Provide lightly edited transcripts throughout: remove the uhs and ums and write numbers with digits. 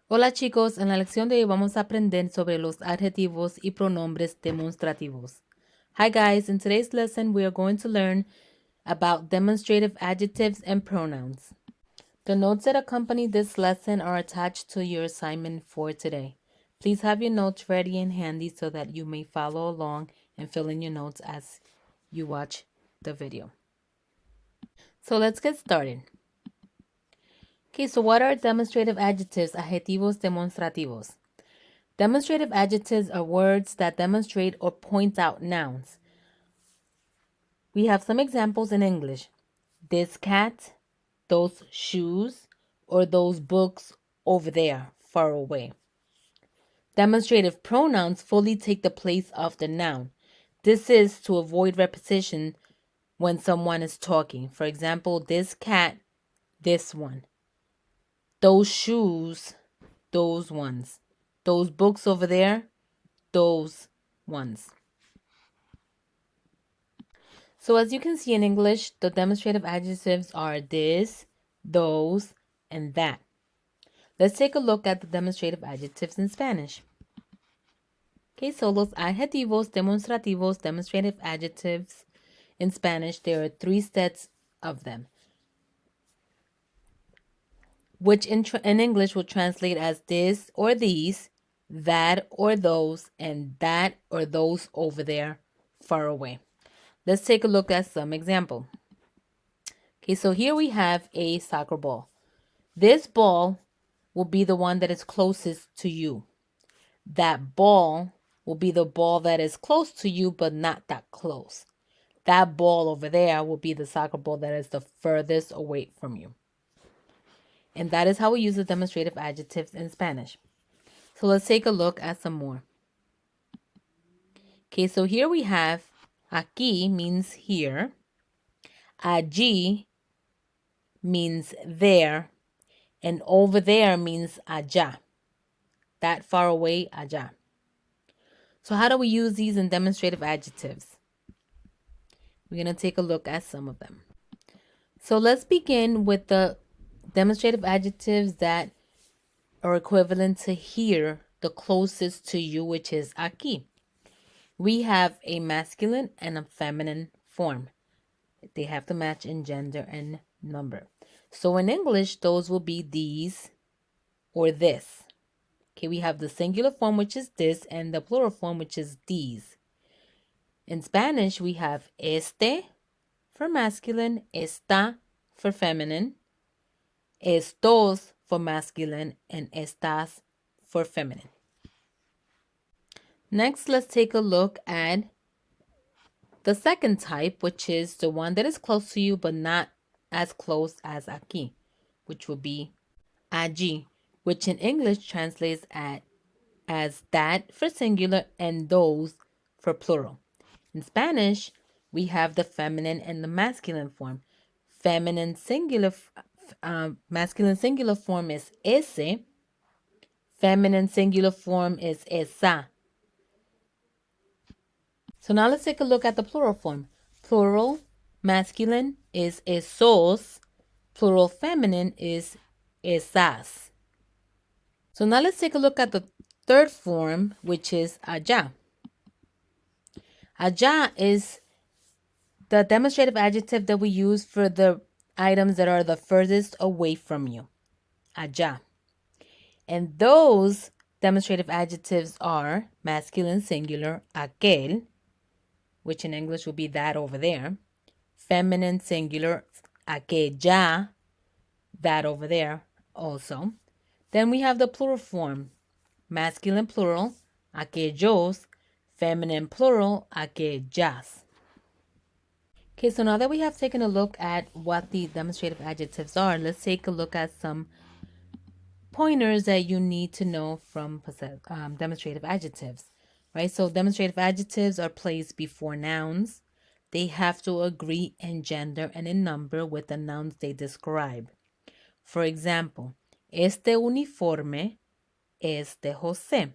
Hola chicos, en la lección de hoy vamos a aprender sobre los adjetivos y pronombres demonstrativos. Hi guys, in today's lesson we are going to learn about demonstrative adjectives and pronouns. The notes that accompany this lesson are attached to your assignment for today. Please have your notes ready and handy so that you may follow along and fill in your notes as you watch the video. So let's get started. Okay, so what are demonstrative adjectives, adjetivos demonstrativos? Demonstrative adjectives are words that demonstrate or point out nouns. We have some examples in English. This cat, those shoes, or those books over there, far away. Demonstrative pronouns fully take the place of the noun. This is to avoid repetition when someone is talking. For example, this cat, this one. Those shoes, those ones. Those books over there, those ones. So as you can see in English, the demonstrative adjectives are this, those, and that. Let's take a look at the demonstrative adjectives in Spanish. Okay, so los adjetivos demonstrativos, demonstrative adjectives in Spanish, there are three sets of them, which in English will translate as this or these, that or those, and that or those over there, far away. Let's take a look at some example. Okay, so here we have a soccer ball. This ball will be the one that is closest to you. That ball will be the ball that is close to you, but not that close. That ball over there will be the soccer ball that is the furthest away from you. And that is how we use the demonstrative adjectives in Spanish. So let's take a look at some more. Okay, so here we have aquí means here. Allí means there. And over there means allá. That far away, allá. So how do we use these in demonstrative adjectives? We're going to take a look at some of them. So let's begin with the demonstrative adjectives that are equivalent to here, the closest to you, which is aquí. We have a masculine and a feminine form. They have to match in gender and number. So in English, those will be these or this. Okay, we have the singular form, which is this, and the plural form, which is these. In Spanish, we have este for masculine, esta for feminine, estos for masculine, and estas for feminine. Next, let's take a look at the second type, which is the one that is close to you but not as close as aquí, which would be allí, which in English translates as that for singular and those for plural. In Spanish, we have the feminine and the masculine form. Masculine singular form is ese. Feminine singular form is esa. So now let's take a look at the plural form. Plural masculine is esos. Plural feminine is esas. So now let's take a look at the third form, which is allá. Allá is the demonstrative adjective that we use for the items that are the furthest away from you. Allá. And those demonstrative adjectives are masculine singular, aquel, which in English will be that over there. Feminine singular, aquella, that over there also. Then we have the plural form, masculine plural, aquellos, feminine plural, aquellas. Okay, so now that we have taken a look at what the demonstrative adjectives are, let's take a look at some pointers that you need to know from demonstrative adjectives, right? So demonstrative adjectives are placed before nouns. They have to agree in gender and in number with the nouns they describe. For example, este uniforme es de José.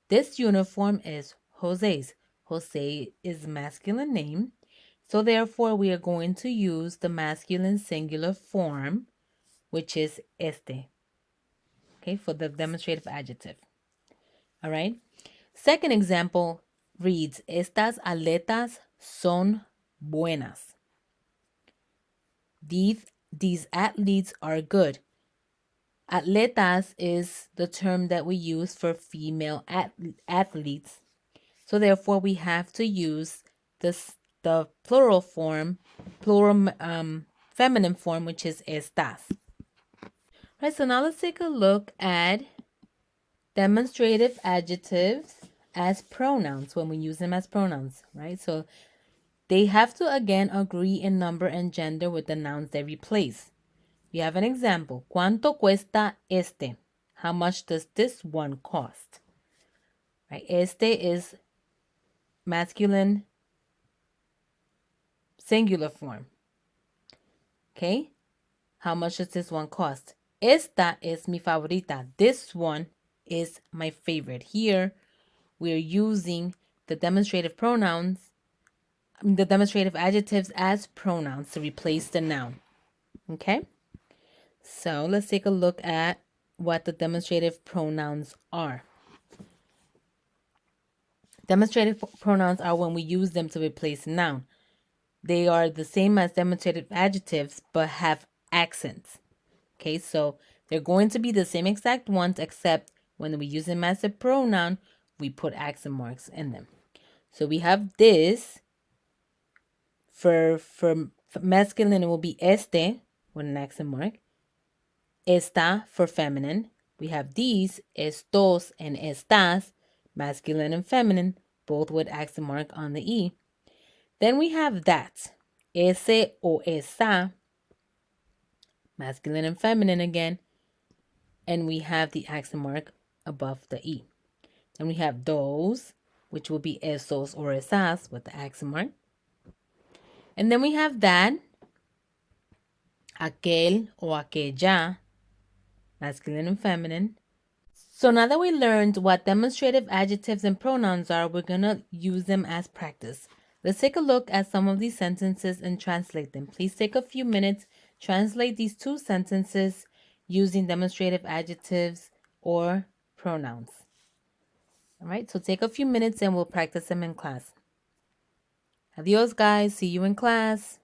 This uniform is José's. José is masculine name. So therefore, we are going to use the masculine singular form, which is este. Okay, okay, for the demonstrative adjective. All right. Second example reads, Estas aletas son buenas. These athletes are good. Atletas is the term that we use for female athletes. So therefore, we have to use the plural form, feminine form, which is estas. Right, so now let's take a look at demonstrative adjectives as pronouns when we use them as pronouns, right? So they have to again agree in number and gender with the nouns they replace. We have an example. ¿Cuánto cuesta este? How much does this one cost? Right? Este is masculine singular form. Okay? How much does this one cost? Esta es mi favorita. This one is my favorite. Here, we're using the demonstrative adjectives as pronouns to replace the noun. Okay? So let's take a look at what the demonstrative pronouns are. Demonstrative pronouns are when we use them to replace a noun. They are the same as demonstrative adjectives but have accents. Okay, so they're going to be the same exact ones except when we use them as a pronoun, we put accent marks in them. So we have this. For masculine, it will be este with an accent mark. Esta for feminine. We have these, estos and estas, masculine and feminine, both with accent mark on the E. Then we have that, ese o esa, masculine and feminine again, and we have the accent mark above the E. Then we have those, which will be esos or esas with the accent mark. And then we have that, aquel o aquella, masculine and feminine. So now that we learned what demonstrative adjectives and pronouns are, we're going to use them as practice. Let's take a look at some of these sentences and translate them. Please take a few minutes, translate these two sentences using demonstrative adjectives or pronouns. All right, so take a few minutes and we'll practice them in class. Adios, guys. See you in class.